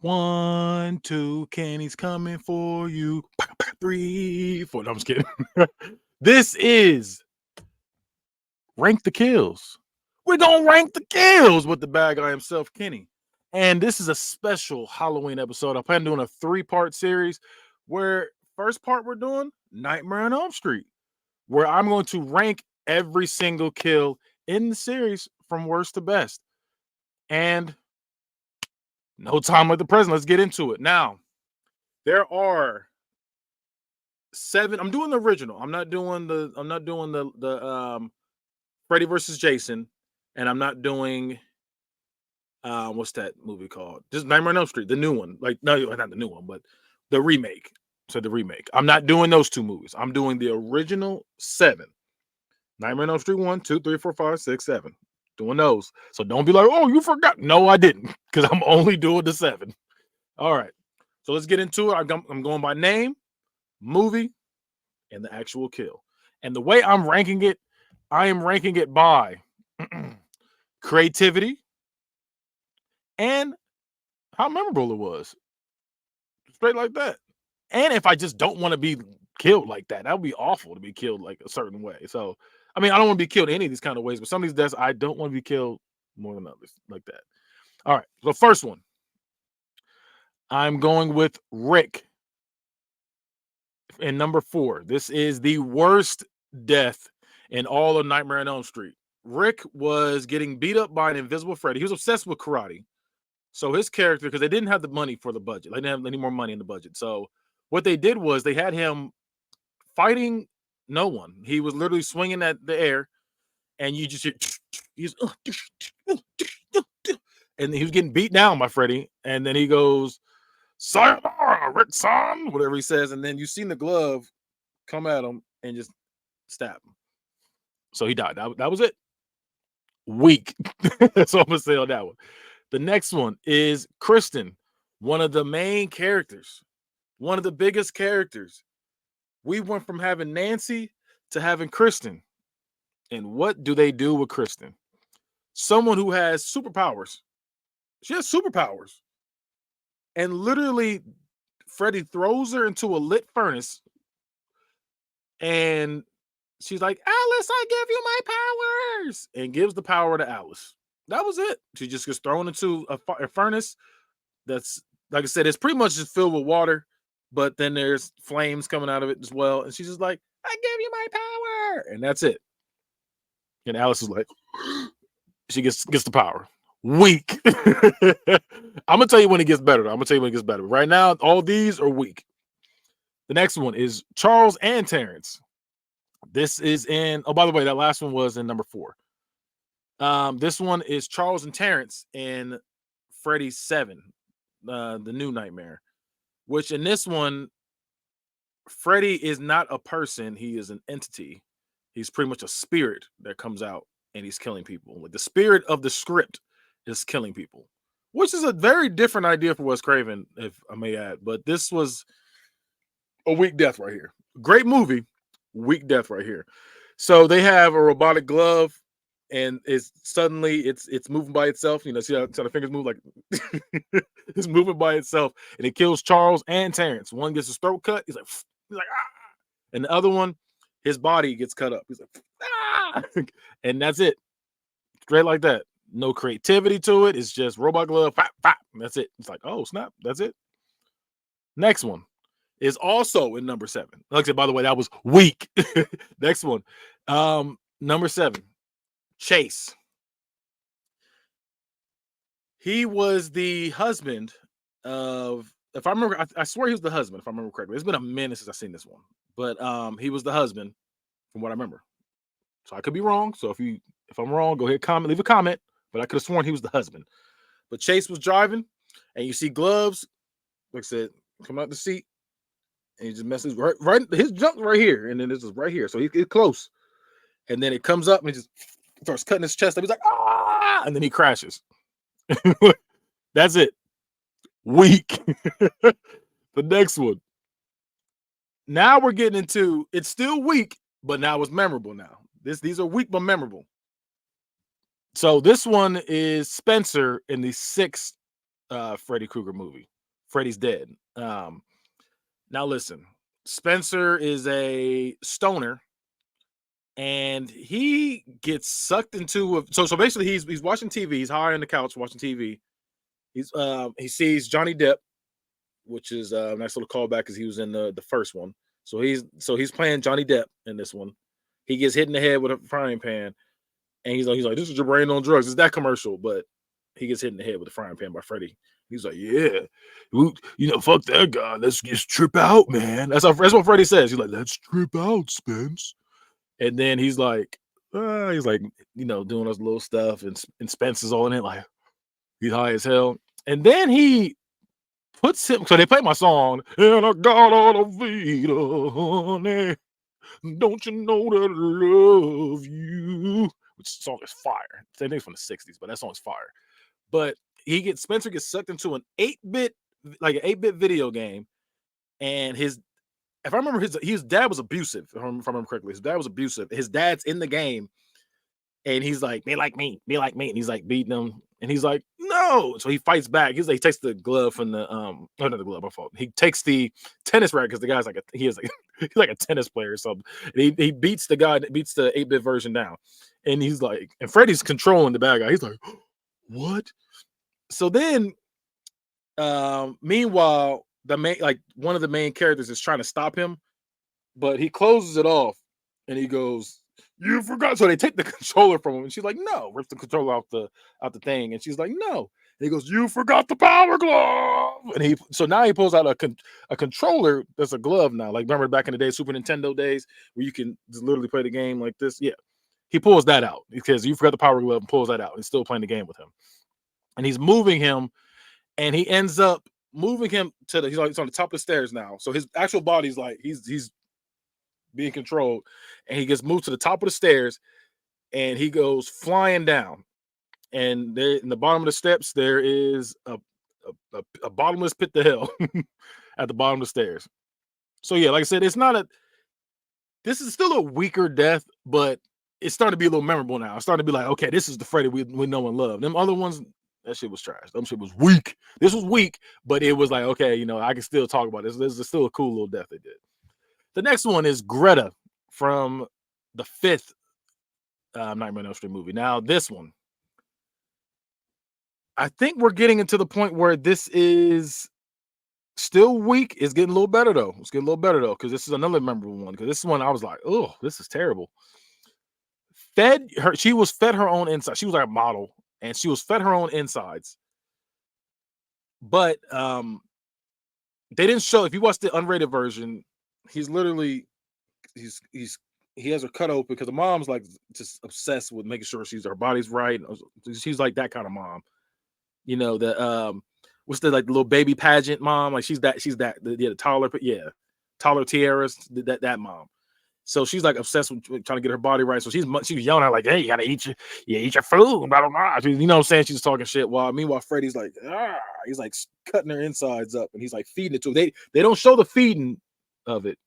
1, 2, Kenny's coming for you. 3, 4. No, I'm just kidding. This is Rank the Kills. We're going to rank the kills with the bad guy himself, Kenny. And this is a special Halloween episode. I plan on doing a 3-part series where first part we're doing Nightmare on Elm Street, where I'm going to rank every single kill in the series from worst to best. And no time like the present. Let's get into it. Now, there are 7. I'm doing the original. I'm not doing the Freddy versus Jason, and I'm not doing what's that movie called? Just Nightmare on Elm Street, the new one. Like, no, not the new one, but the remake. So the remake. I'm not doing those 2 movies. I'm doing the original 7. Nightmare on Elm Street 1, 2, 3, 4, 5, 6, 7. Doing those. So don't be like, oh, you forgot. No, I didn't, because I'm only doing the 7. All right. So let's get into it. I'm going by name, movie, and the actual kill. And the way I'm ranking it, I am ranking it by creativity and how memorable it was. Straight like that. And if I just don't want to be killed like that would be awful to be killed like a certain way. So, I mean, I don't want to be killed any of these kind of ways, but some of these deaths, I don't want to be killed more than others like that. All right. So, first one, I'm going with Rick in number 4. This is the worst death in all of Nightmare on Elm Street. Rick was getting beat up by an invisible Freddy. He was obsessed with karate. So his character, because they didn't have the money for the budget, they didn't have any more money in the budget. So what they did was they had him fighting no one. He was literally swinging at the air, and you just he's and he was getting beat down by Freddy. And then he goes, "Sayonara, Rick Son," whatever he says, and then you seen the glove come at him and just stab him. So he died. That was it. Weak. That's all I'm gonna say on that one. The next one is Kristen, one of the main characters, one of the biggest characters. We went from having Nancy to having Kristen. And what do they do with Kristen? Someone who has superpowers. She has superpowers. And literally, Freddy throws her into a lit furnace. And she's like, "Alice, I give you my powers," and gives the power to Alice. That was it. She just gets thrown into a furnace that's, like I said, it's pretty much just filled with water, but then there's flames coming out of it as well. And she's just like, "I give you my power," and that's it. And Alice is like, she gets the power. Weak. I'm gonna tell you when it gets better. I'm gonna tell you when it gets better. Right now, all these are weak. The next one is Charles and Terrence. This is in. Oh, by the way, that last one was in number 4. This one is Charles and Terrence in Freddy 7, the new Nightmare. Which in this one, Freddy is not a person; he is an entity. He's pretty much a spirit that comes out and he's killing people. Like the spirit of the script is killing people, which is a very different idea for Wes Craven, if I may add. But this was a weak death right here. Great movie, weak death right here. So they have a robotic glove, and it's moving by itself. You know, see how the fingers move, like it's moving by itself, and it kills Charles and Terrence. One gets his throat cut. He's like ah, and the other one, his body gets cut up. He's like ah, and that's it. Straight like that. No creativity to it. It's just robot glove. Fap, fap, that's it. It's like, oh snap, that's it. Next one is also in number 7. Like I said, by the way, that was weak. Next one, number 7, Chase. He was the husband of, if I remember, I swear he was the husband, if I remember correctly. It's been a minute since I've seen this one, but he was the husband from what I remember. So I could be wrong. So if I'm wrong, go ahead, leave a comment. But I could have sworn he was the husband. But Chase was driving, and you see gloves, like I said, come out the seat, and he just messes right his junk right here, and then this is right here. So he's close. And then it comes up and he just starts cutting his chest up. He's like, ah, and then he crashes. That's it. Weak. The next one. Now we're getting into, it's still weak, but now it's memorable now. These are weak but memorable. So this one is Spencer in the 6th Freddy Krueger movie. Freddy's dead. Now listen, Spencer is a stoner, and he gets sucked into so basically he's watching TV. He's high on the couch watching TV. He sees Johnny Depp, which is a nice little callback because he was in the first one. So he's playing Johnny Depp in this one. He gets hit in the head with a frying pan, and he's like, "This is your brain on drugs." It's that commercial, but he gets hit in the head with a frying pan by Freddy. He's like, "Yeah, fuck that guy. Let's just trip out, man." That's what Freddy says. He's like, "Let's trip out, Spence." And then he's like, doing those little stuff, and Spence is all in it, like he's high as hell. And then he puts him. So they play my song, and I got all the Vita, honey. Don't you know that I love you? Which song is fire. That thing's from the '60s, but that song's fire. But Spencer gets sucked into an 8-bit, like an 8-bit video game, and if I remember, his dad was abusive. If I remember correctly, his dad was abusive. His dad's in the game, and he's like, "Be like me, be like me," and he's like beating him, and he's like, "No!" So he fights back. He takes the glove from the not the glove, my fault. He takes the tennis racket because the guy's like he's like a tennis player or something. And he beats the guy that beats the 8-bit version down, and he's like, and Freddy's controlling the bad guy. He's like, "What?" So then, meanwhile, one of the main characters is trying to stop him, but he closes it off, and he goes, "You forgot." So they take the controller from him, and she's like, "No," rips the controller out the thing, and she's like, "No." And he goes, "You forgot the power glove." And so now he pulls out a controller that's a glove now. Like, remember back in the day, Super Nintendo days, where you can just literally play the game like this? Yeah. He pulls that out because you forgot the power glove and pulls that out. He's still playing the game with him. And he's moving him, and he ends up moving him he's on the top of the stairs now. So his actual body's like he's being controlled, and he gets moved to the top of the stairs, and he goes flying down. And there in the bottom of the steps, there is a bottomless pit to hell at the bottom of the stairs. So yeah, like I said, this is still a weaker death, but it's starting to be a little memorable now. It's starting to be like, okay, this is the Freddy we know and love. Them other ones, that shit was trash. Them shit was weak. This was weak, but it was like, okay, I can still talk about this. This is still a cool little death they did. The next one is Greta from the 5th Nightmare on Elm Street movie. Now, this one, I think we're getting into the point where this is still weak. It's getting a little better though. Because this is another memorable one. Because this one I was like, oh, this is terrible. She was fed her own insides. She was like a model, and she was fed her own insides. But they didn't show. If you watch the unrated version, he's literally he has her cut open because the mom's like just obsessed with making sure her body's right. She's like that kind of mom. What's the little baby pageant mom? Like she's that the taller, taller tiaras, that mom. So she's like obsessed with trying to get her body right. So she's yelling at like, "Hey, you gotta eat your food, blah blah blah." You know what I'm saying? She's talking shit. Meanwhile, Freddy's like, he's like cutting her insides up, and he's like feeding it to her. They don't show the feeding of it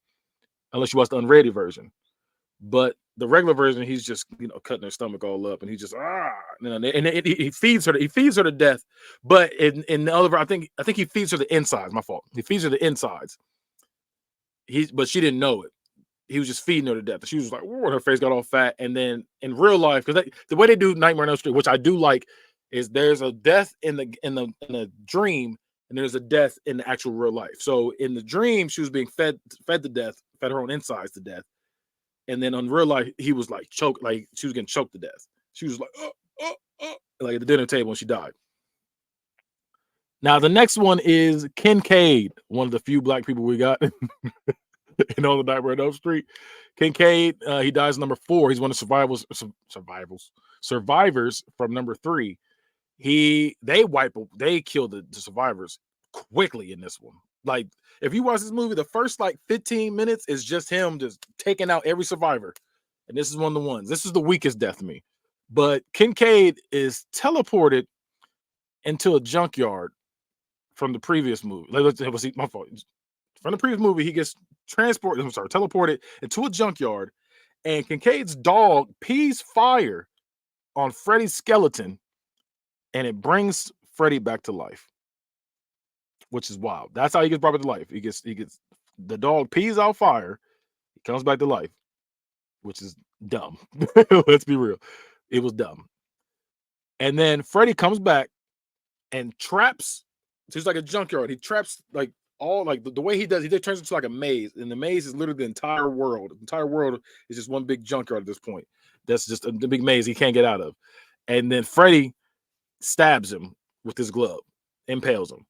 unless you watch the unrated version. But the regular version, he's just cutting her stomach all up, and he just and he feeds her. He feeds her to death. But in the other, I think he feeds her the insides. My fault. He feeds her the insides. But she didn't know it. He was just feeding her to death. She was like, "Whoa," her face got all fat. And then in real life, because the way they do Nightmare on Elm Street, which I do like, is there's a death in the dream, and there's a death in the actual real life. So in the dream, she was being fed to death, fed her own insides to death. And then on real life, he was like choked, like she was getting choked to death. She was like, like at the dinner table, and she died. Now the next one is Kincaid, one of the few black people we got in all the Nightmare on Elm Street. Kincaid, he dies number 4. He's one of survivors from number 3. They killed the survivors quickly in this one. Like, if you watch this movie, the first 15 minutes is just him just taking out every survivor. And this is one of the ones. This is the weakest death to me. But Kincaid is teleported into a junkyard from the previous movie. My fault. From the previous movie, he gets teleported into a junkyard, and Kincaid's dog pees fire on Freddy's skeleton, and it brings Freddy back to life. which is wild. That's how he gets brought back to life. He gets the dog pees out fire, he comes back to life, which is dumb. Let's be real. It was dumb. And then Freddy comes back and traps. So he's like a junkyard. He traps like all like the way he does. He turns into like a maze, and the maze is literally the entire world. The entire world is just one big junkyard at this point. That's just the big maze he can't get out of. And then Freddy stabs him with his glove, impales him,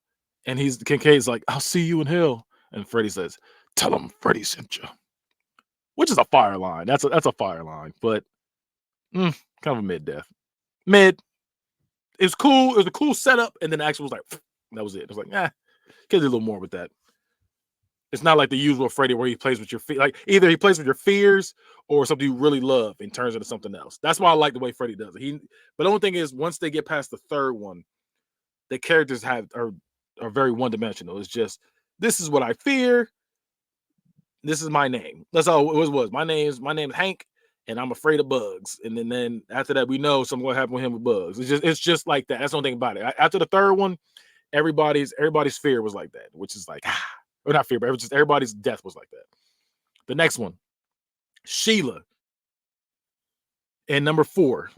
and Kincaid's like, "I'll see you in hell." And Freddy says, "Tell him Freddy sent you," which is a fire line. That's a fire line, but kind of a mid death. Mid. It's cool. It was a cool setup, and then the action was like, that was it. It was like, could do a little more with that. It's not like the usual Freddy where he plays with your feet. Like either he plays with your fears or something you really love and turns into something else. That's why I like the way Freddy does it. But the only thing is, once they get past the third one, the characters are very one dimensional. It's just, this is what I fear. This is my name. That's all it was. My name is Hank, and I'm afraid of bugs. And then after that, we know something will happen with him with bugs. It's just like that. That's the only thing about it. After the third one, everybody's fear was like that, which is like, or not fear, but it was just everybody's death was like that. The next one, Sheila. And number 4,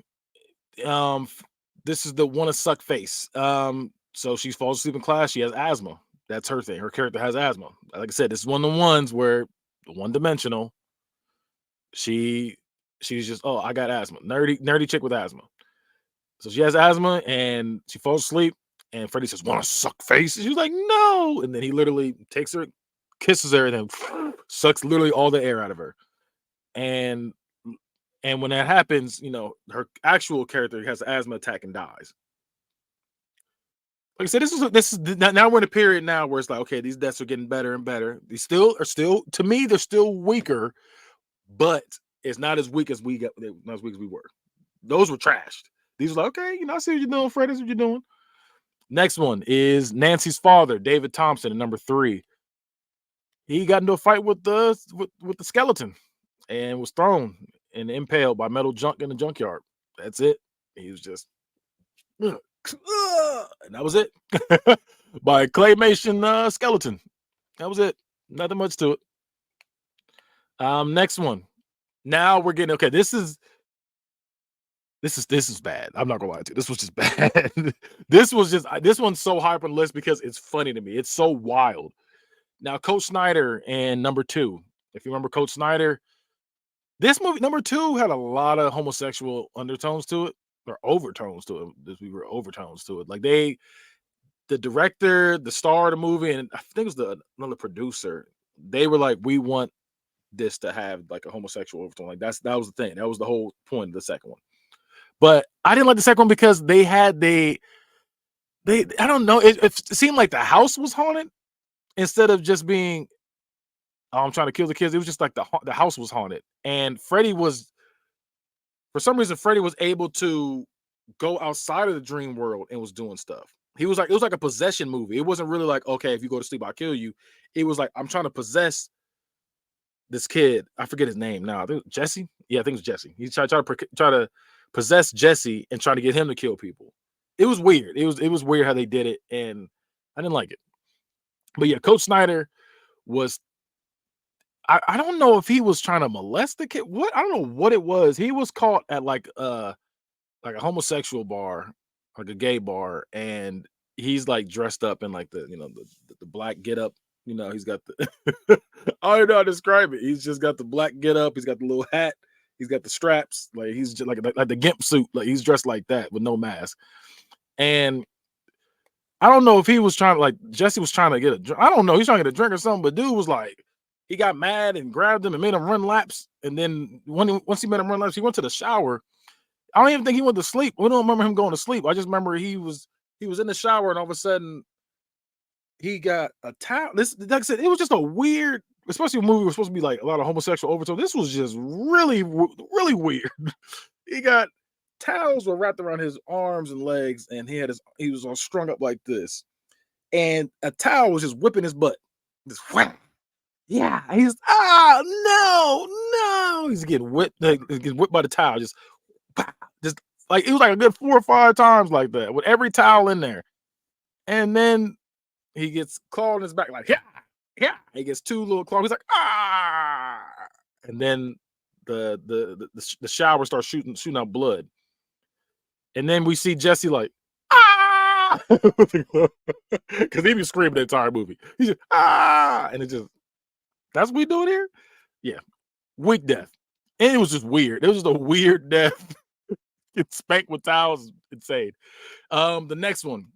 this is the one to suck face. So she falls asleep in class. She has asthma. That's her thing. Her character has asthma. Like I said, this is one of the ones where one dimensional. She's just, oh, I got asthma. Nerdy chick with asthma. So she has asthma and she falls asleep. And Freddy says, "Want to suck face?" And she's like, "No." And then he literally takes her, kisses her, and then sucks literally all the air out of her. And when that happens, her actual character has an asthma attack and dies. Like I said, this is now we're in a period now where it's like, okay, these deaths are getting better and better. These still to me, they're still weaker, but it's not as weak as we were. Those were trashed. These are like, okay, I see what you're doing, Freddy. What you're doing. Next one is Nancy's father, David Thompson, at number 3. He got into a fight with the skeleton and was thrown and impaled by metal junk in the junkyard. That's it. He was just, and that was it. By claymation skeleton. That was it. Nothing much to it. Next one. Now we're getting, okay, this is bad. I'm not gonna lie to you. This was just bad. This one's so high up on the list because it's funny to me. It's so wild. Now, Coach Snyder and number 2. If you remember Coach Snyder, this movie number 2 had a lot of homosexual undertones to it, or overtones to it. We were overtones to it. Like the director, the star of the movie, and I think it was another producer. They were like, we want this to have like a homosexual overtone. Like that was the thing. That was the whole point of the second one. But I didn't like the second one because they I don't know. It seemed like the house was haunted instead of just being, oh, I'm trying to kill the kids. It was just like the house was haunted. And Freddy was, for some reason, able to go outside of the dream world and was doing stuff. It was like a possession movie. It wasn't really like, okay, if you go to sleep, I'll kill you. It was like, I'm trying to possess this kid. I forget his name now. I think Jesse. Yeah, I think it's Jesse. He's trying to possess Jesse and trying to get him to kill people. It was weird. It was weird how they did it, and I didn't like it. But yeah, Coach Snyder was, I don't know if he was trying to molest the kid. I don't know what it was. He was caught at like a homosexual bar, like a gay bar, and he's like dressed up in like the black get up. He's got the I don't know how to describe it. He's just got the black get up, he's got the little hat, he's got the straps, like he's just like the gimp suit, like he's dressed like that with no mask. And I don't know if he was trying to, like, Jesse was trying to get a drink. I don't know, he's trying to get a drink or something, but dude was like, he got mad and grabbed him and made him run laps. And then once he made him run laps, he went to the shower. I don't even think he went to sleep. We don't remember him going to sleep. I just remember he was in the shower, and all of a sudden he got a towel. This, like I said, it was just a weird, especially a movie was supposed to be like a lot of homosexual overtones. This was just really, really weird. He got towels were wrapped around his arms and legs, and he was all strung up like this, and a towel was just whipping his butt. Just wham. Yeah, he's no, he's getting whipped, by the towel, just like it was like a good 4 or 5 times like that with every towel in there. And then he gets claw on his back, like, yeah, yeah. He gets two little claws. He's like, ah, and then the shower starts shooting out blood, and then we see Jesse like, ah, because he be screaming the entire movie. He's just and it just that's what we doing here. Yeah, weak death, and it was just weird. It was just a weird death. Get spanked with towels, insane. The next one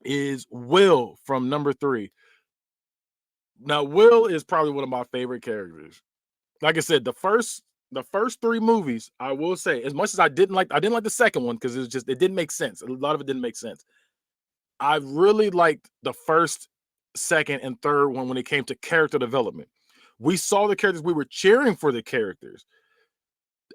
is Will from number 3. Now, Will is probably one of my favorite characters. Like I said, the first 3 movies, I will say, as much as I didn't like the second one because it didn't make sense. A lot of it didn't make sense. I really liked the first, second, and third one when it came to character development. We saw the characters, we were cheering for the characters.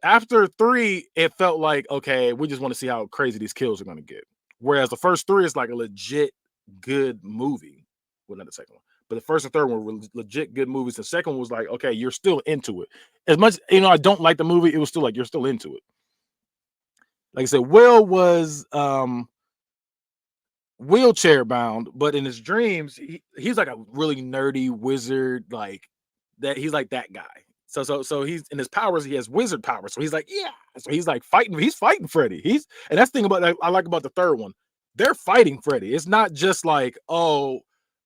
After 3, it felt like, okay, we just want to see how crazy these kills are going to get. Whereas the first 3 is like a legit good movie. Well, not the second one, but the first and third one were legit good movies. The second one was like, okay, you're still into it. As much, I don't like the movie, it was still like you're still into it. Like I said, Will was wheelchair bound, but in his dreams, he's like a really nerdy wizard, like that. He's like that guy. So he's in his powers. He has wizard powers. So he's like, yeah. So he's like fighting. He's fighting Freddy. And that's the thing about I like about the third one. They're fighting Freddy. It's not just like, oh,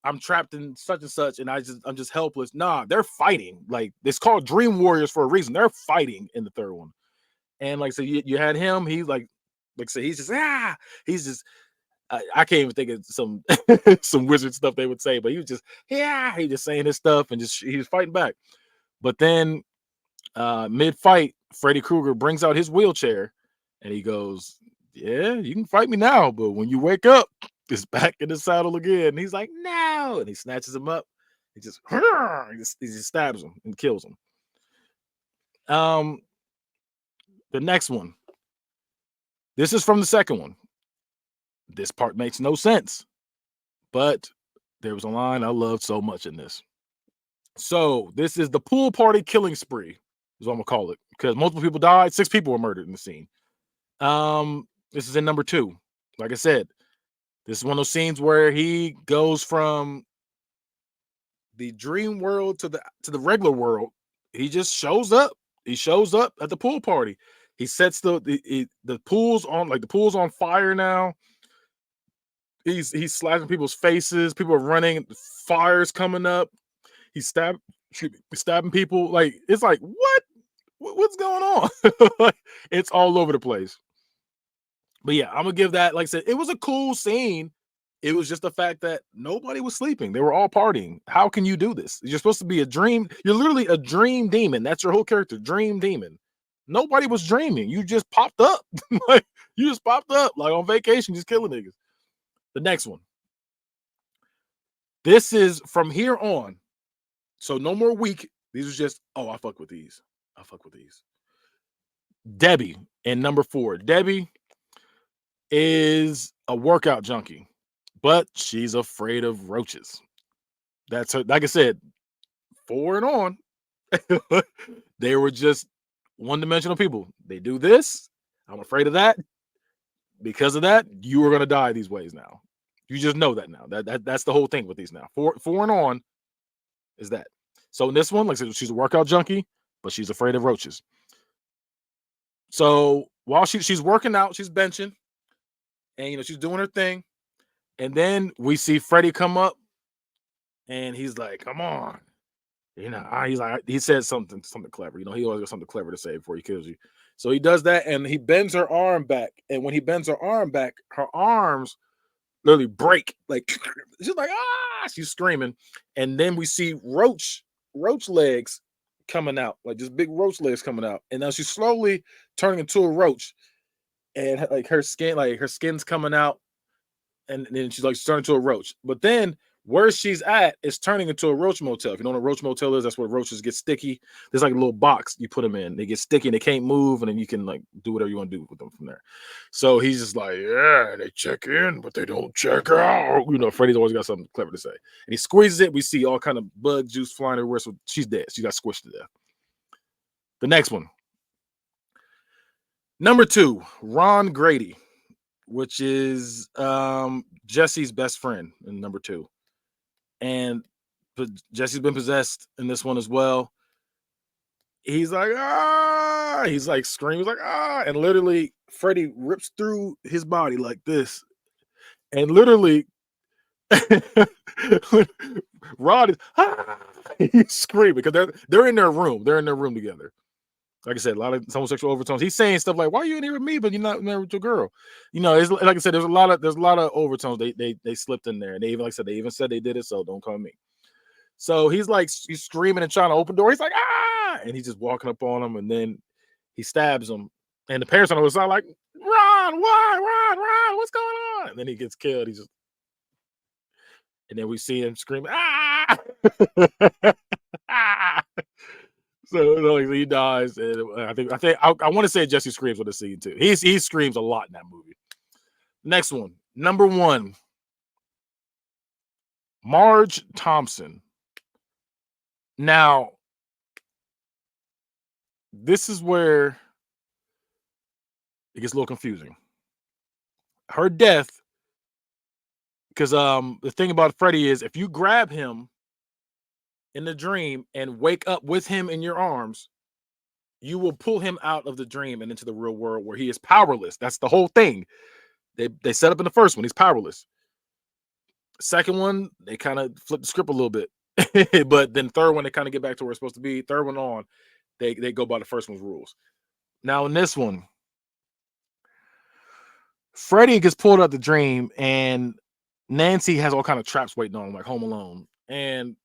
I'm trapped in such and such, and I'm just helpless. Nah, they're fighting. Like, it's called Dream Warriors for a reason. They're fighting in the third one. And like, so you had him. He's like, so he's just he's just I can't even think of some some wizard stuff they would say, but he was just he just saying his stuff and just he was fighting back. But then mid fight, Freddy Krueger brings out his wheelchair and he goes, "Yeah, you can fight me now, but when you wake up, it's back in the saddle again." And he's like, "No!" And he snatches him up. He just stabs him and kills him. Um, the next one. This is from the second one. This part makes no sense, but there was a line I loved so much in this. So this is the pool party killing spree, is what I'm gonna call it, because multiple people died. 6 people were murdered in the scene. This is in number 2. Like I said, this is one of those scenes where he goes from the dream world to the regular world. He just shows up. He shows up at the pool party. He sets the pool's on, like the pool's on fire now. He's slashing people's faces. People are running. Fires coming up. He's stabbing people. Like, it's like, what's going on? Like, it's all over the place. But yeah, I'm gonna give that. Like I said, it was a cool scene. It was just the fact that nobody was sleeping. They were all partying. How can you do this? You're supposed to be a dream. You're literally a dream demon. That's your whole character, dream demon. Nobody was dreaming. You just popped up. Like, you just popped up like on vacation, just killing niggas. The next one. This is from here on. So no more weak. These are just, oh, I fuck with these. I fuck with these. Debbie in number 4. Debbie is a workout junkie, but she's afraid of roaches. That's her. Like I said, 4 and on. They were just one-dimensional people. They do this. I'm afraid of that. Because of that, you are gonna die these ways now. You just know that now. That's the whole thing with these now. 4 and on is that. So in this one, like I said, she's a workout junkie, but she's afraid of roaches. So while she's working out, she's benching, and she's doing her thing, and then we see Freddy come up, and he's like, "Come on," he's like, he says something clever. He always got something clever to say before he kills you. So he does that, and he bends her arm back, and when he bends her arm back, her arms literally break. Like, she's like, she's screaming, and then we see roach legs coming out, like just big roach legs coming out, and now she's slowly turning into a roach, and like her skin's coming out, and then she's turning into a roach. But then where she's at is turning into a roach motel. If you know what a roach motel is, that's where roaches get sticky. There's like a little box you put them in. They get sticky and they can't move, and then you can like do whatever you want to do with them from there. So he's just like, yeah, they check in, but they don't check out. Freddy's always got something clever to say. And he squeezes it. We see all kind of bug juice flying everywhere. So she's dead. She got squished to death. The next one. Number 2, Ron Grady, which is Jesse's best friend in number 2. and Jesse's been possessed in this one as well. He's like, ah, he's like screams like, ah, and literally Freddy rips through his body like this, and literally Rod is ah, he's screaming because they're in their room. They're in their room together. Like I said, a lot of homosexual overtones. He's saying stuff like, "Why are you in here with me, but you're not in there with your girl?" You know, it's like I said, there's a lot of overtones. They slipped in there, and they even like I said they even said they did it, so don't call me. So he's like he's screaming and trying to open the door. He's like ah, and he's just walking up on him, and then he stabs him. And the parents on the other side like, Ron, why, Ron, what's going on? And then he gets killed. He's just, and then we see him screaming ah, ah. So he dies, and I want to say Jesse screams with the scene too. He screams a lot in that movie. Next one, number 1, Marge Thompson. Now, this is where it gets a little confusing. Her death, because the thing about Freddy is if you grab him in the dream and wake up with him in your arms, you will pull him out of the dream and into the real world where he is powerless. That's the whole thing. They set up in the first one, he's powerless. Second one, they kind of flip the script a little bit. But then third one, they kind of get back to where it's supposed to be. Third one on, they go by the first one's rules. Now in this one, Freddy gets pulled out the dream, and Nancy has all kind of traps waiting on him, like Home Alone. And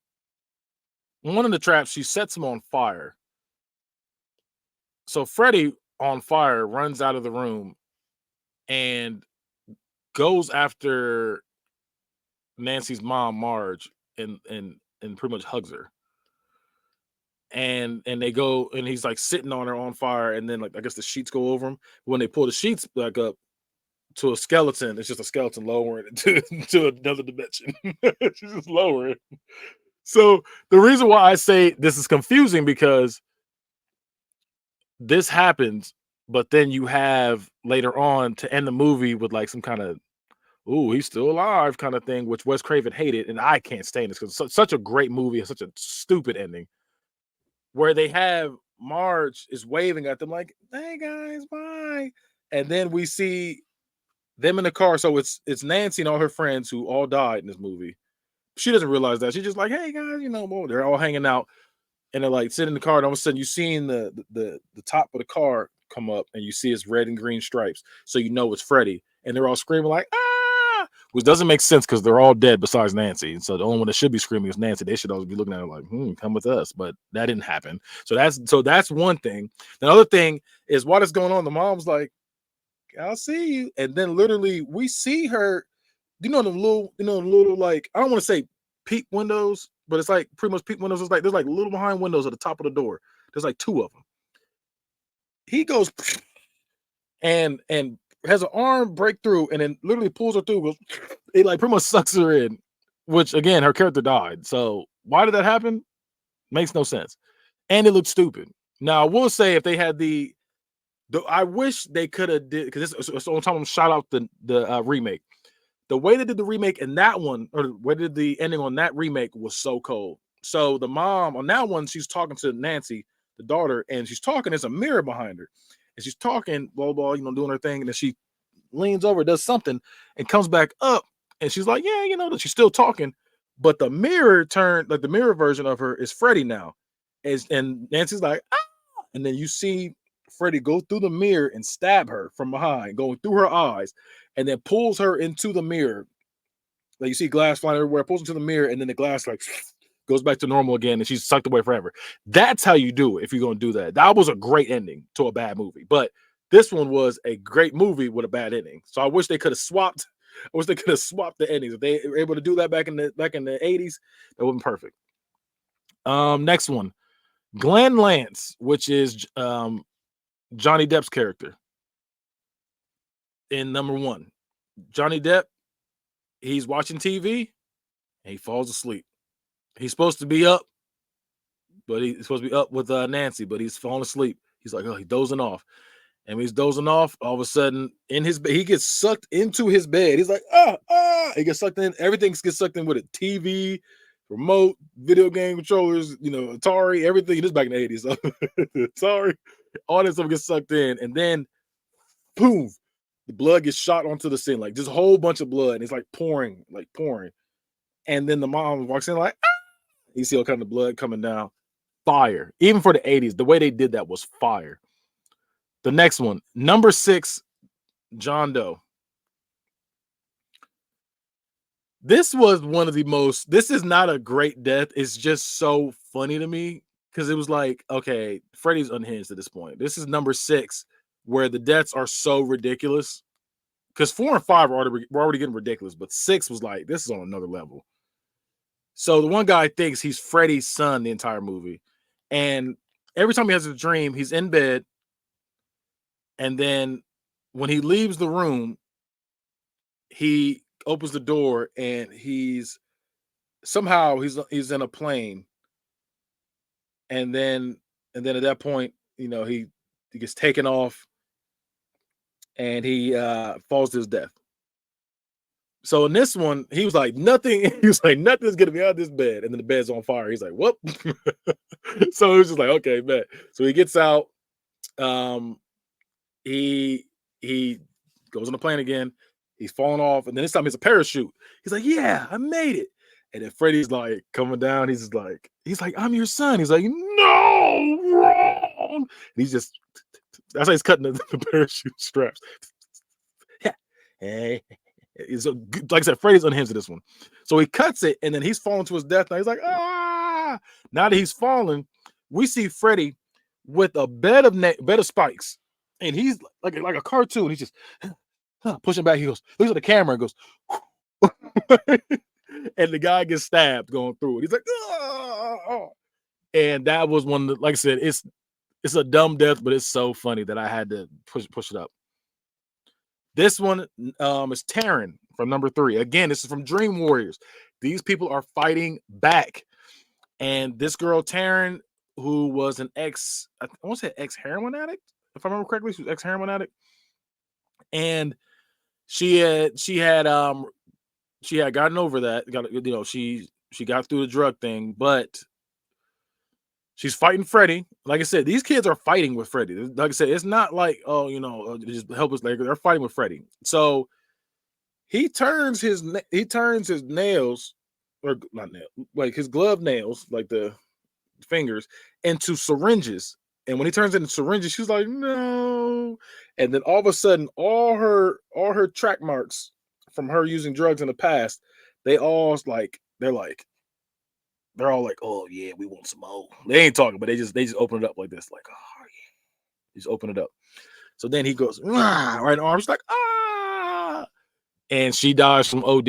one of the traps, she sets him on fire. So Freddy on fire runs out of the room and goes after Nancy's mom, Marge, and pretty much hugs her. And they go, and he's like sitting on her on fire, and then like I guess the sheets go over him. When they pull the sheets back up to a skeleton, it's just a skeleton lowering it to another dimension. She's just lowering. So the reason why I say this is confusing because this happens, but then you have later on to end the movie with like some kind of "ooh, he's still alive" kind of thing, which Wes Craven hated, and I can't stand this because it's such a great movie and such a stupid ending, where they have Marge is waving at them like, "Hey guys, bye," and then we see them in the car. So it's Nancy and all her friends who all died in this movie. She doesn't realize that. She's just like, "Hey guys, you know," well, they're all hanging out, and they're like sitting in the car, and all of a sudden you seeing the top of the car come up, and you see it's red and green stripes, so you know it's Freddy, and they're all screaming like ah, which doesn't make sense because they're all dead besides Nancy, and so the only one that should be screaming is Nancy. They should always be looking at her like, come with us, but that didn't happen. So that's one thing. The other thing is what is going on. The mom's like, I'll see you, and then literally we see her. The little like I don't want to say peep windows, but it's like pretty much peep windows. It's like there's like little behind windows at the top of the door. There's like 2 of them. He goes and has an arm breakthrough, and then literally pulls her through. Goes, it like pretty much sucks her in. Which again, her character died. So why did that happen? Makes no sense, and it looked stupid. Now I will say if they had I wish they could have did because this on time shout out the remake. The way they did the remake in that one, or the way they did the ending on that remake was so cold. So the mom on that one, she's talking to Nancy, the daughter, and she's talking. There's a mirror behind her, and she's talking, blah blah, doing her thing, and then she leans over, does something, and comes back up, and she's like, yeah, that she's still talking, but the mirror turned, like the mirror version of her is Freddy now, and Nancy's like, ah, and then you see Freddy go through the mirror and stab her from behind, going through her eyes, and then pulls her into the mirror. Like you see glass flying everywhere, pulls into the mirror, and then the glass like goes back to normal again, and she's sucked away forever. That's how you do it if you're going to do that. That was a great ending to a bad movie, but this one was a great movie with a bad ending. So I wish they could have swapped. I wish they could have swapped the endings. If they were able to do that back in the 80s, that would have been perfect. Next one, Glenn Lance, which is Johnny Depp's character in number 1. Johnny Depp, he's watching TV and he falls asleep. He's supposed to be up, but he's supposed to be up with Nancy, but he's falling asleep. He's like, oh, he's dozing off. And when he's dozing off, all of a sudden in his bed, he gets sucked into his bed. He's like, he gets sucked in. Everything gets sucked in with a TV, remote, video game controllers, Atari, everything. This back in the 80s. So Atari, all that stuff gets sucked in, and then boom, the blood gets shot onto the scene, like just a whole bunch of blood, and it's like pouring. And then the mom walks in like, ah! You see all kind of blood coming down. Fire. Even for the 80s, the way they did that was fire. The next one, number 6, John Doe. This was one of the most, this is not a great death. It's just so funny to me because it was like, okay, Freddy's unhinged at this point. This is number 6 where the deaths are so ridiculous because 4 and 5 were already getting ridiculous, but 6 was like, this is on another level. So the one guy thinks he's Freddy's son the entire movie. And every time he has a dream, he's in bed. And then when he leaves the room, he opens the door and he's in a plane. And then at that point, he gets taken off and he falls to his death. So in this one, he was like, nothing. He was like, nothing's getting me out of this bed. And then the bed's on fire. He's like, whoop. So it was just like, okay, bet. So he gets out. He goes on the plane again. He's falling off. And then this time it's a parachute. He's like, yeah, I made it. And then Freddy's like coming down. He's like, I'm your son. He's like, no, wrong. And he's just, that's how he's cutting the parachute straps. Yeah. Hey. So, like I said, Freddy's unhinged in this one. So he cuts it, and then he's falling to his death. Now he's like, ah! Now that he's fallen, we see Freddy with a bed of spikes, and he's like a cartoon. He's just pushing back. He goes, looks at the camera and goes, and the guy gets stabbed going through it. He's like, ah! And that was one that, like I said, it's a dumb death, but it's so funny that I had to push it up. This one is Taryn from number 3. Again, this is from Dream Warriors. These people are fighting back. And this girl, Taryn, who was an I want to say ex-heroin addict, if I remember correctly. She was ex-heroin addict. And she had gotten over that. She got through the drug thing, but she's fighting Freddy. Like I said, these kids are fighting with Freddy. Like I said, it's not like, just help us. Like they're fighting with Freddy. So he turns his nails, or not nails, like his glove nails, like the fingers, into syringes. And when he turns into syringes, she's like, no. And then all of a sudden, all her track marks from her using drugs in the past, they're all like, oh yeah, we want some more. They ain't talking, but they just open it up like this, like, oh yeah, just open it up. So then he goes, right arm, she's like, ah, and she dies from OD.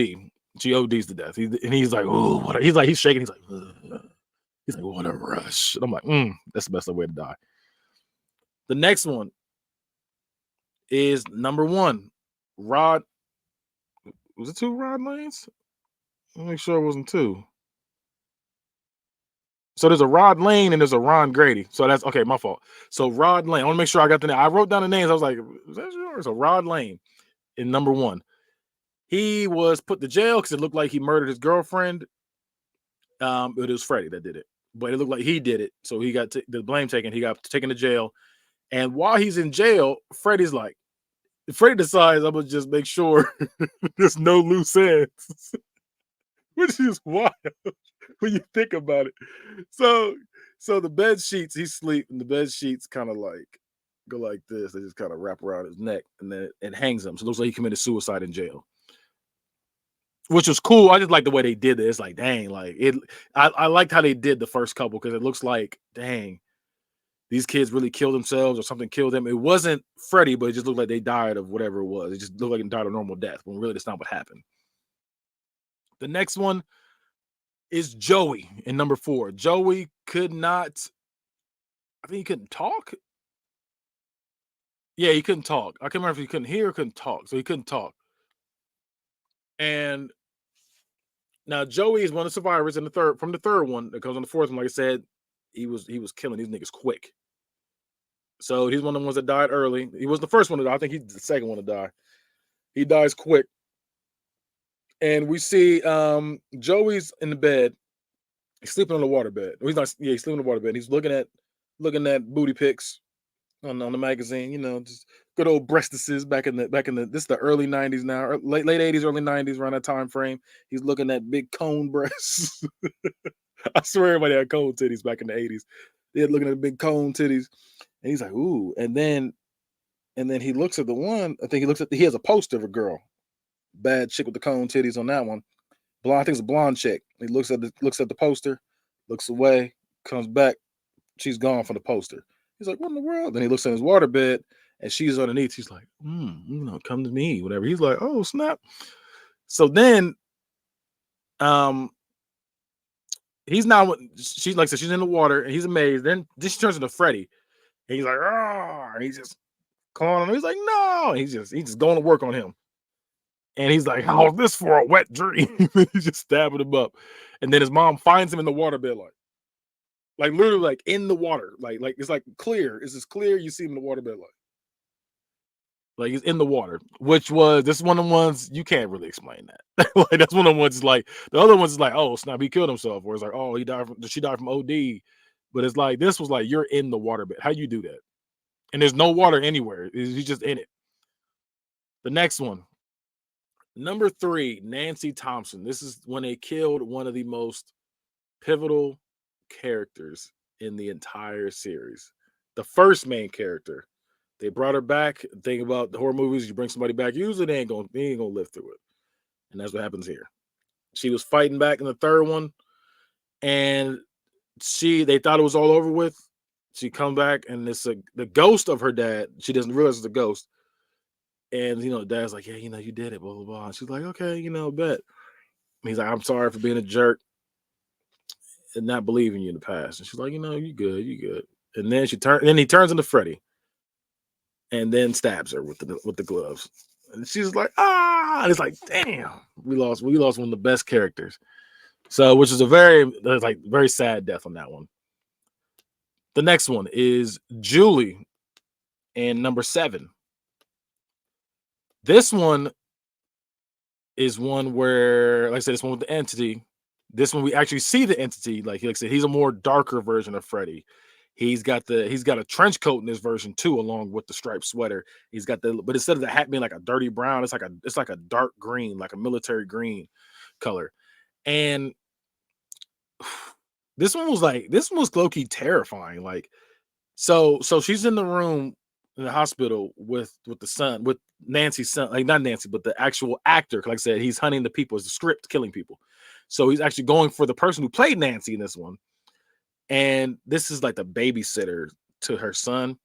She ODs to death. He's like, oh, what? He's shaking. He's like, what a rush. And I'm like, that's the best way to die. The next one is number 1, Rod. Was it 2 Rod Lanes? I'll make sure it wasn't 2. So there's a Rod Lane and there's a Ron Grady. So that's okay, my fault. So Rod Lane. I want to make sure I got the name. I wrote down the names. I was like, is that yours? So Rod Lane in number 1. He was put to jail because it looked like he murdered his girlfriend. It was Freddy that did it, but it looked like he did it. So he got the blame taken. He got taken to jail. And while he's in jail, Freddy decides, I'm gonna just make sure there's no loose ends, which is wild when you think about it. So the bed sheets, he's sleep, and the bed sheets kind of like go like this. They just kind of wrap around his neck, and then it hangs him. So it looks like he committed suicide in jail, which was cool. I just like the way they did it. It's like, dang, like it. I liked how they did the first couple because it looks like, dang, these kids really killed themselves or something killed them. It wasn't Freddy, but it just looked like they died of whatever it was. It just looked like they died a normal death, when really that's not what happened. The next one is Joey in number 4. Joey could not, I think he couldn't talk. Yeah, he couldn't talk. I can't remember if he couldn't hear or couldn't talk. So he couldn't talk. And now Joey is one of the survivors in the third one that comes on the 4th one. Like I said, he was killing these niggas quick. So he's one of the ones that died early. He was the first one to die. I think he's the second one to die. He dies quick. And we see Joey's in the bed, He's sleeping on the waterbed. He's not. Yeah, he's sleeping on the waterbed. He's looking at booty pics on the magazine. Just good old breastises back in the. This is the early '90s now, late '80s, early '90s, around that time frame. He's looking at big cone breasts. I swear everybody had cone titties back in the '80s. They're looking at the big cone titties, and he's like, ooh. And then he looks at the one. I think he has a poster of a girl, bad chick with the cone titties on that one. Blonde, I think it's a blonde chick. He looks at the poster, looks away, comes back. She's gone from the poster. He's like, what in the world? Then he looks at his waterbed, and she's underneath. He's like, come to me, whatever. He's like, oh snap. So then, um, he's now. She's like, so she's in the water, and he's amazed. Then she turns into Freddy, and he's like, oh, and he's just calling him. He's like, no, and he's just going to work on him. And he's like, how's this for a wet dream? He's just stabbing him up. And then his mom finds him in the waterbed, like literally like in the water. Like it's like clear. It's just clear. You see him in the waterbed, like he's in the water, this is one of the ones you can't really explain that. Like that's one of the ones like the other ones is like, oh snap, he killed himself, or it's like, oh, she died from OD. But it's like this was like you're in the waterbed. How you do that? And there's no water anywhere. He's just in it. The next one. Number 3, Nancy Thompson. This is when they killed one of the most pivotal characters in the entire series. The first main character. They brought her back. Think about the horror movies, you bring somebody back, usually they ain't gonna live through it. And that's what happens here. She was fighting back in the third one, and they thought it was all over with. She come back, and it's the ghost of her dad. She doesn't realize it's a ghost. And dad's like, yeah, you did it, blah blah blah. And she's like, okay, bet. And he's like, I'm sorry for being a jerk and not believing you in the past. And she's like, you good. And then he turns into Freddy, and then stabs her with the gloves. And she's like, ah! And it's like, damn, we lost one of the best characters. So, which is a very sad death on that one. The next one is Julie, and number 7. This one is one where, like I said, this one with the entity. This one we actually see the entity. Like I said, he's a more darker version of Freddy. He's got a trench coat in this version too, along with the striped sweater. But instead of the hat being like a dirty brown, it's like a dark green, like a military green color. And this one was low-key terrifying. Like, so she's in the room in the hospital with the son, with Nancy's son, like not Nancy, but the actual actor. Like I said, he's hunting the people. It's the script killing people. So he's actually going for the person who played Nancy in this one. And this is like the babysitter to her son.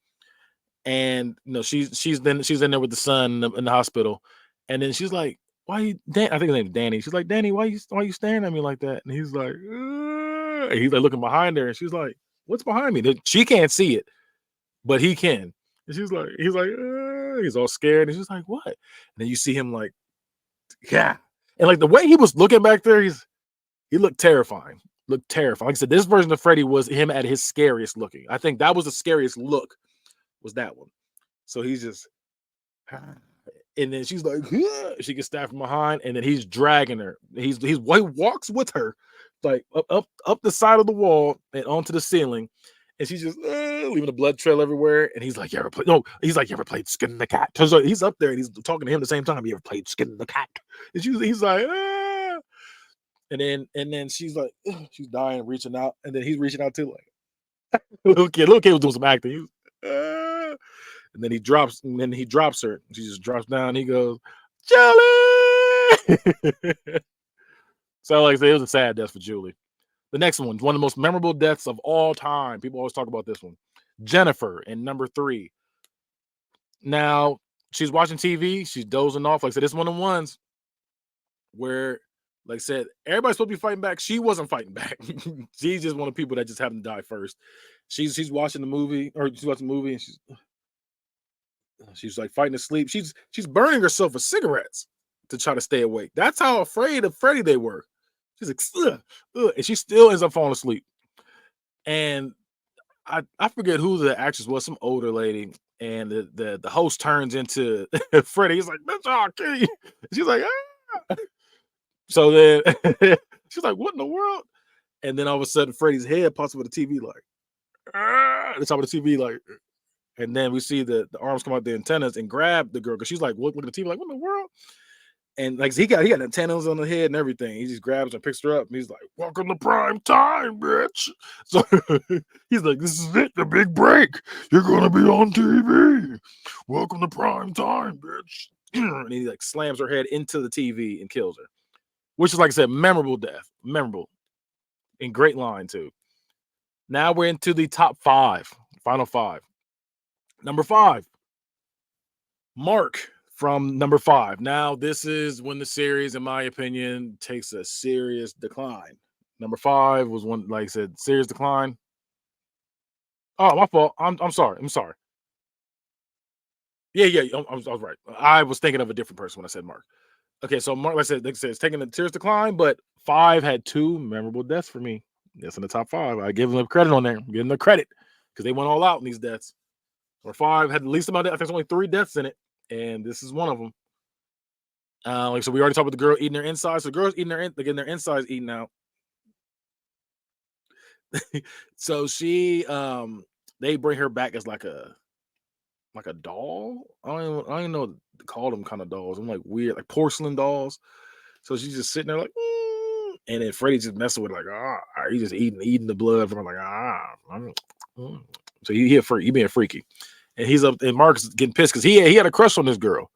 And she's in there with the son in the hospital. And then she's like, why you Dan? I think his name's Danny. She's like, Danny, why you staring at me like that? And he's like, ugh. And he's like looking behind her, and she's like, what's behind me? She can't see it, but he can. And he's like, he's all scared. And she's like, what? And then you see him like, yeah. And like the way he was looking back there, he looked terrifying. Like I said, this version of Freddy was him at his scariest looking. I think that was the scariest look, was that one. So he's just, and then she's like, she gets stabbed from behind, and then he's dragging her. He walks with her, like up the side of the wall and onto the ceiling. And she's just leaving a blood trail everywhere. And he's like, you ever played Skin the Cat? So he's up there and he's talking to him at the same time. You ever played Skin the Cat? And he's like, ah. And then she's like, she's dying, reaching out. And then he's reaching out too, like, little kid was doing some acting. And then he drops her. She just drops down. He goes, Julie. So like I said, it was a sad death for Julie. The next one of the most memorable deaths of all time. People always talk about this one. Jennifer in number 3. Now, she's watching TV. She's dozing off. Like I said, it's one of the ones where, like I said, everybody's supposed to be fighting back. She wasn't fighting back. She's just one of the people that just happened to die first. She's watching the movie, and she's like fighting to sleep. She's burning herself with cigarettes to try to stay awake. That's how afraid of Freddy they were. She's like, ugh, ugh, and she still ends up falling asleep. And I forget who the actress was, some older lady, and the host turns into Freddy. He's like, bitch, I'll kill you. She's like, ah. So then she's like, what in the world? And then all of a sudden, Freddy's head pops up with the TV like, the top of the TV like, and then we see the arms come out the antennas and grab the girl because she's like, look at the TV like, what in the world? And like he got antennas on the head and everything. He just grabs and picks her up and he's like, welcome to prime time, bitch. So he's like, this is it, the big break. You're gonna be on TV. Welcome to prime time, bitch. And he like slams her head into the TV and kills her. Which is, like I said, memorable death. Memorable. And great line too. Now we're into the top 5. Final 5. Number 5. Mark from number 5. Now, this is when the series, in my opinion, takes a serious decline. Number 5 was one, like I said, serious decline. Oh, my fault. I'm sorry. I'm sorry. Yeah, I was right. I was thinking of a different person when I said Mark. Okay, so Mark, like I said, it's taking a serious decline, but 5 had 2 memorable deaths for me. That's in the top 5. I give them credit on there. Give them the credit because they went all out in these deaths. Or 5 had the least amount of, I think there's only 3 deaths in it, and this is one of them. Like so, we already talked about the girl eating their insides. So, the girls eating getting their insides eaten out. So they bring her back as like a doll. I don't even know what to call them kind of dolls. I'm like weird, like porcelain dolls. So she's just sitting there like, and then Freddy just messing with it, like he's just eating the blood from her, like So he being freaky, and he's up, and Mark's getting pissed because he had a crush on this girl.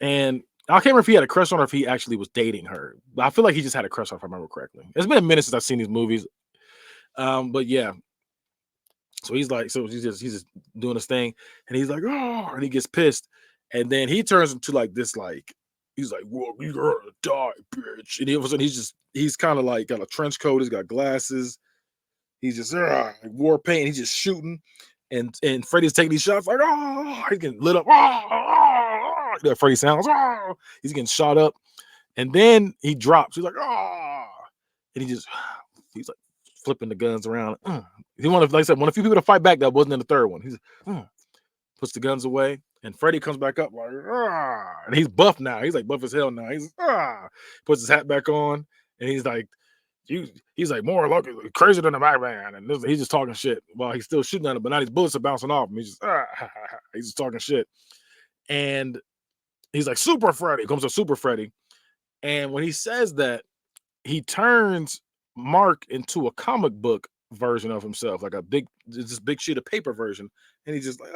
And I can't remember if he had a crush on her, if he actually was dating her. But I feel like he just had a crush on her, if I remember correctly. It's been a minute since I've seen these movies. But yeah. So he's just doing his thing, and he's like, and he gets pissed. And then he turns into like this, like, he's like, well, you're gonna die, bitch. And all of a sudden he's kind of like got a trench coat, he's got glasses, he's just war paint, he's just shooting. And Freddy's taking these shots, like, he's getting lit up. That Freddy sounds, he's getting shot up, and then he drops. He's like, and he's like flipping the guns around. He wanted, like I said, one of the few people to fight back that wasn't in the third one. He's puts the guns away, and Freddy comes back up like, and he's buff now. He's like buff as hell now. He's puts his hat back on, and he's like, he's like more lucky, crazier than a madman, and he's just talking shit while he's still shooting at him, but now these bullets are bouncing off him. He's just talking shit, and he's like Super Freddy. Comes up Super Freddy, and when he says that, he turns Mark into a comic book version of himself, like this big sheet of paper version, and he's just like,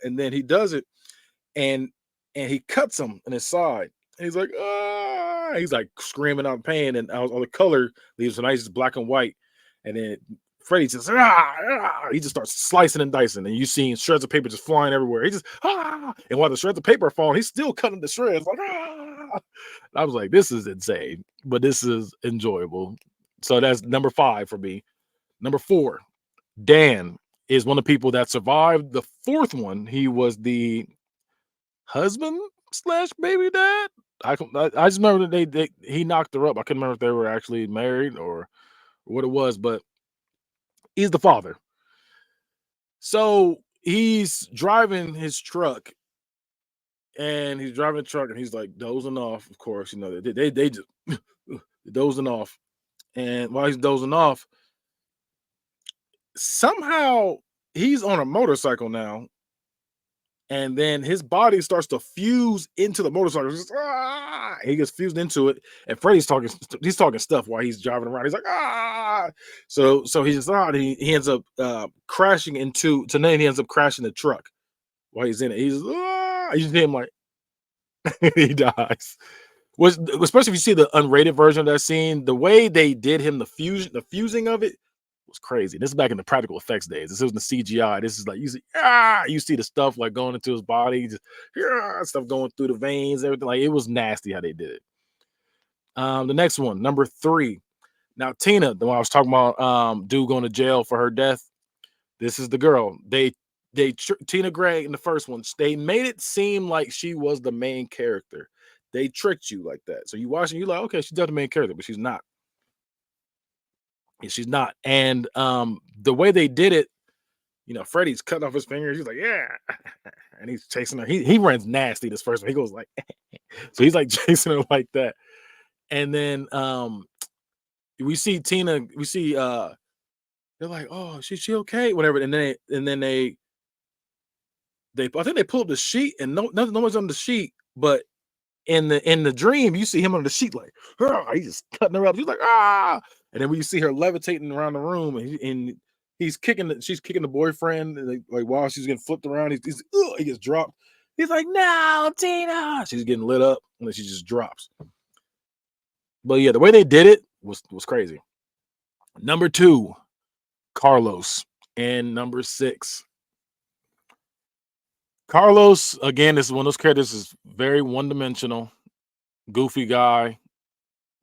and then he does it, and he cuts him in his side, and he's like, he's like screaming out in pain, and all the color leaves a nice black and white, and then Freddy just he just starts slicing and dicing, and you see shreds of paper just flying everywhere. He just and while the shreds of paper are falling, he's still cutting the shreds like I was like, this is insane, but this is enjoyable. So that's number 5 for me. Number 4, Dan is one of the people that survived the 4th one. He was the husband / baby dad. I just remember that he knocked her up. I couldn't remember if they were actually married or what it was, but he's the father. So he's driving his truck, and he's like dozing off. Of course, they just dozing off, and while he's dozing off, somehow he's on a motorcycle now, and then his body starts to fuse into the motorcycle. He gets fused into it, and Freddy's talking stuff while he's driving around. He's like, so he just he ends up crashing into. So then he ends up crashing the truck while he's in it. He's you just hear him like he dies. Especially if you see the unrated version of that scene, the way they did him, the fusing of it was crazy. This is back in the practical effects days. This isn't the CGI. This is like you see the stuff like going into his body, just stuff going through the veins, everything. Like it was nasty how they did it. The next one, number 3. Now Tina, the one I was talking about, dude going to jail for her death. This is the girl. Tina Gray in the first one, they made it seem like she was the main character. They tricked you like that. So you watching, you like, okay, she's not the main character, but she's not. She's not. And the way they did it, Freddy's cutting off his fingers. He's like, yeah, and he's chasing her. He runs nasty this first one. He goes like, so he's like chasing her like that. And then we see Tina, we see they're like, oh, she okay? Whatever. And then they I think they pull up the sheet and no one's on the sheet, but in the dream, you see him on the sheet like, "Argh," he's just cutting her up. He's like, ah, and then when you see her levitating around the room, and he's kicking, she's kicking the boyfriend, and like while she's getting flipped around, he gets dropped. He's like, no, Tina. She's getting lit up, and then she just drops. But yeah, the way they did it was crazy. Number 2, Carlos, and number 6. Carlos, again, this is one of those characters is very one-dimensional, goofy guy,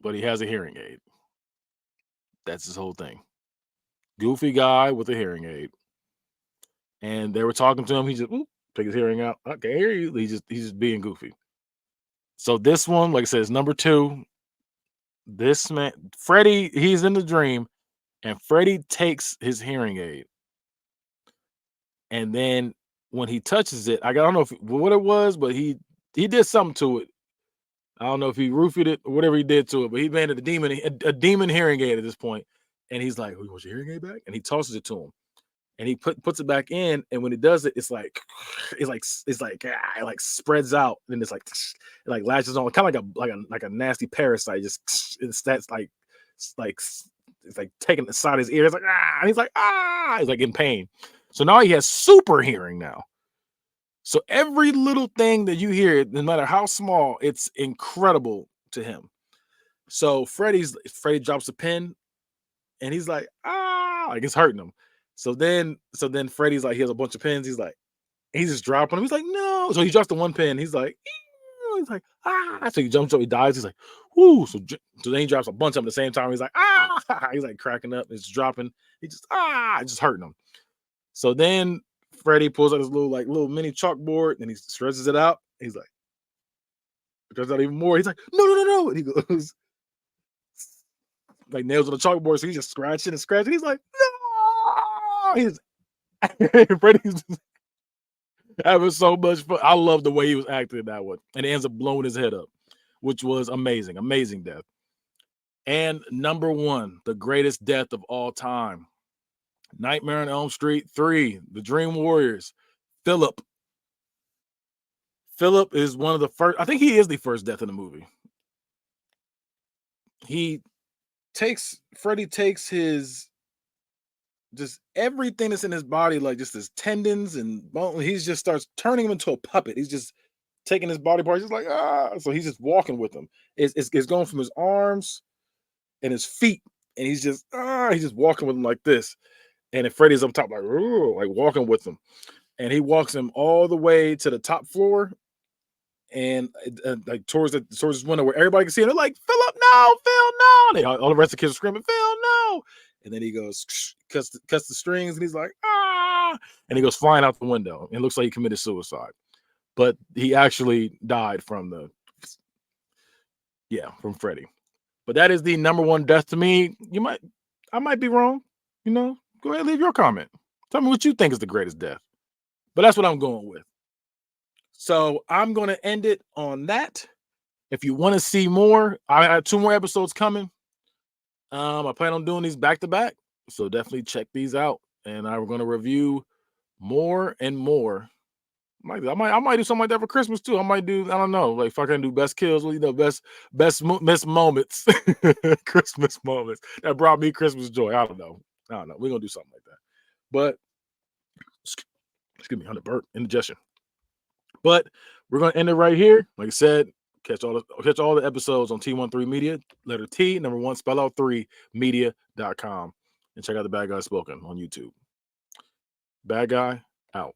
but he has a hearing aid. That's his whole thing. Goofy guy with a hearing aid. And they were talking to him. He just take his hearing out. I can't hear you. He's just being goofy. So this one, like I said, is number 2. This man, Freddy, he's in the dream, and Freddy takes his hearing aid. And then when he touches it, I don't know what it was, but he did something to it. I don't know if he roofied it or whatever he did to it, but he made it a demon hearing aid at this point. And he's like, "Oh, you want your hearing aid back?" And he tosses it to him, and he puts it back in. And when he does it, it's like it like spreads out, and it's like it like latches on, kind of like a nasty parasite. That's like it's like taking the side of his ear. It's like and he's like he's like in pain. So now he has super hearing now. So every little thing that you hear, no matter how small, it's incredible to him. So Freddy drops a pin, and he's like, like it's hurting him. So then Freddy's like, he has a bunch of pins. He's just dropping them. He's like, no. So he drops the one pin. He's like, "Ew." He's like, So he jumps up, he dies. He's like, whoo. So then he drops a bunch of them at the same time. He's like, He's like cracking up. It's dropping. He just, it's just hurting him. So then Freddy pulls out his little mini chalkboard, and he stretches it out. He's like, stretches out even more. He's like, no. And he goes, like nails on the chalkboard. So he's just scratching and scratching. He's like, no. He's Freddy's having so much fun. I love the way he was acting in that one. And it ends up blowing his head up, which was amazing. Amazing death. And number 1, the greatest death of all time. Nightmare on Elm Street 3, The Dream Warriors. Philip. Philip is one of the first. I think he is the first death in the movie. Freddy takes his just everything that's in his body, like just his tendons and bone. He just starts turning him into a puppet. He's just taking his body parts. He's like, So he's just walking with him. It's going from his arms and his feet, and he's just walking with him like this. And then Freddy's up top, like walking with him. And he walks him all the way to the top floor, and like towards this window where everybody can see him. They're like, Philip, no, Phil, no. All the rest of the kids are screaming, Phil, no. And then he goes, cuts the strings, and he's like, and he goes flying out the window. It looks like he committed suicide, but he actually died from Freddy. But that is the number 1 death to me. I might be wrong. Go ahead and leave your comment. Tell me what you think is the greatest death. But that's what I'm going with. So I'm going to end it on that. If you want to see more, I have 2 more episodes coming. I plan on doing these back to back. So definitely check these out. And I'm going to review more and more. I might do something like that for Christmas too. I might do, I don't know, like if I can do best kills, best moments, Christmas moments that brought me Christmas joy. I don't know. We're gonna do something like that. But excuse me, on the burp, indigestion. But we're gonna end it right here. Like I said, catch all the episodes on T13 Media, letter T, number 1, spell out 3, media.com. And check out the Bad Guy Spoken on YouTube. Bad Guy out.